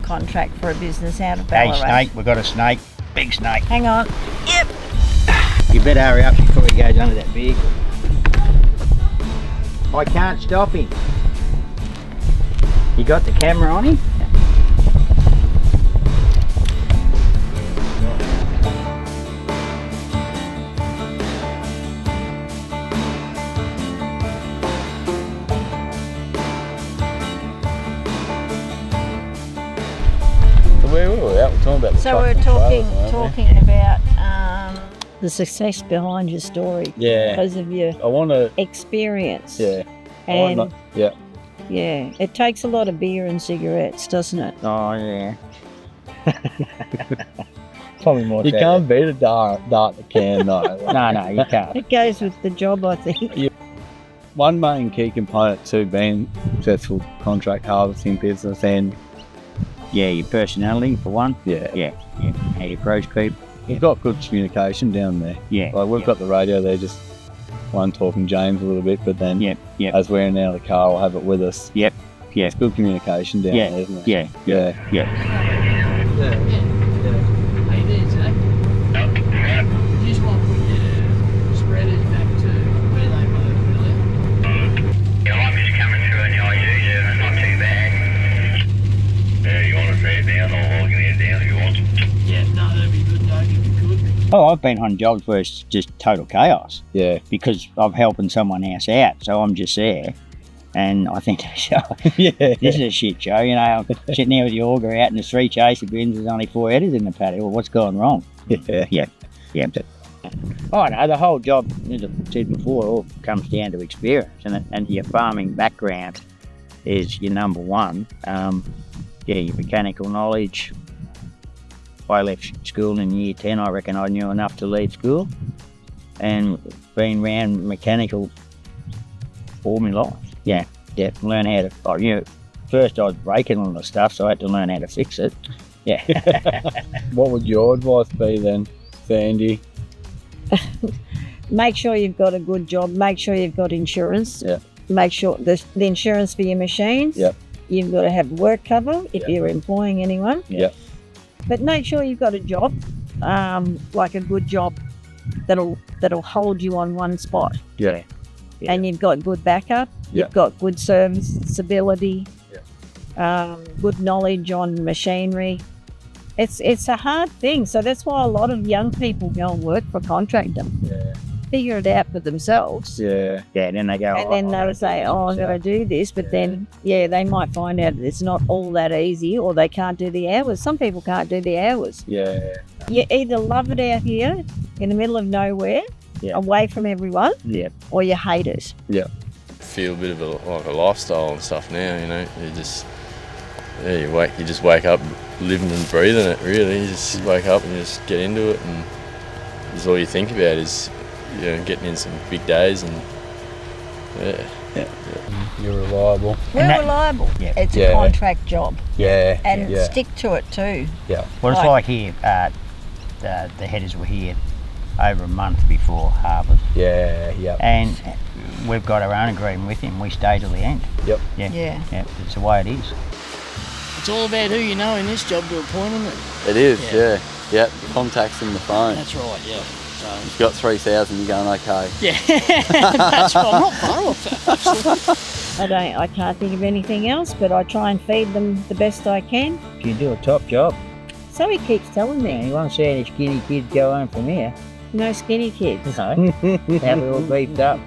contract for a business out of Hey, Ballarat. snake, we've got a snake. Big snake. Hang on. Yep. You better hurry up before he goes under that vehicle. I can't stop him. You got the camera on him? Where were we at? We're talking about the So truck we're and trailer, talking about the success behind your story. Yeah. Because of your I want to. experience. Yeah. And Yeah. yeah, it takes a lot of beer and cigarettes, doesn't it? Oh, yeah. Probably more. You can't beat a dart the can though. No, you can't. It goes with the job, I think. One main key component to being successful contract harvesting business, and Yeah, your personality for one. yeah, Yeah. How you approach people. you've got good communication down there. Yeah. Like we've got the radio there, just one talking James a little bit, but then Yep. as we're in and out of the car, we'll have it with us. Yep. Yeah. It's good communication down Yeah. there, isn't it? Yeah. Yeah. Yeah. Hey there, Zach. You just want to put your spreaders back to where they were earlier. Yeah, I'm just coming through an IU, yeah, not too bad. Yeah, you want to say it down or I can head down if you want. Yeah, no, that'd be good, Doug, if you could. Oh, I've been on jobs where it's just total chaos Yeah. because I'm helping someone else out. So I'm just there. And I think, Yeah. this is a shit show, you know. I'm sitting there with the auger out and there's 3 chaser bins, there's only 4 headers in the paddock. Well, what's gone wrong? Yeah. Yeah. Oh, no, the whole job, as I said before, all comes down to experience and your farming background is your number one. Your mechanical knowledge. I left school in year 10, I reckon I knew enough to leave school and been around mechanical all my life. Yeah, learn how to, first I was breaking all the stuff, so I had to learn how to fix it. Yeah. What would your advice be then, Sandy? Make sure you've got a good job. Make sure you've got insurance. Yeah. Make sure the insurance for your machines. Yep. You've got to have work cover if Yep. you're employing anyone. Yep. But make sure you've got a job, like a good job that'll hold you on one spot. Yeah. Yeah. And you've got good backup. Yeah. You've got good serviceability. Good knowledge on machinery. It's a hard thing, so that's why a lot of young people go and work for contractor. Yeah. Figure it out for themselves. Yeah. Yeah, then they go, And then they'll say, I've got to do this, but then, they might find out it's not all that easy or they can't do the hours. Some people can't do the hours. Yeah. You either love it out here in the middle of nowhere, away from everyone, or you hate it. Feel a bit of a lifestyle and stuff now, you just wake up living and breathing it, really. You just wake up and you just get into it, and that's all you think about is getting in some big days, and You're reliable. We're reliable. Yeah. It's Yeah. a contract job. Yeah. And Yeah. stick to it too. Yeah. well, it's Right. like here, the headers were here over a month before harvest, Yeah. Yeah. and we've got our own agreement with him. We stay till the end. Yep. Yeah. It's the way it is. It's all about who you know in this job to appoint them. It is. Yeah. Yeah. Contacts in the phone. That's right, yeah. So, You've got 3,000. You're going okay. yeah, that's right. I'm not far off that, actually. I can't think of anything else, but I try and feed them the best I can. You do a top job. So he keeps telling me, You won't see any skinny kids go home from here. no skinny kids. No. Now we're all beefed up.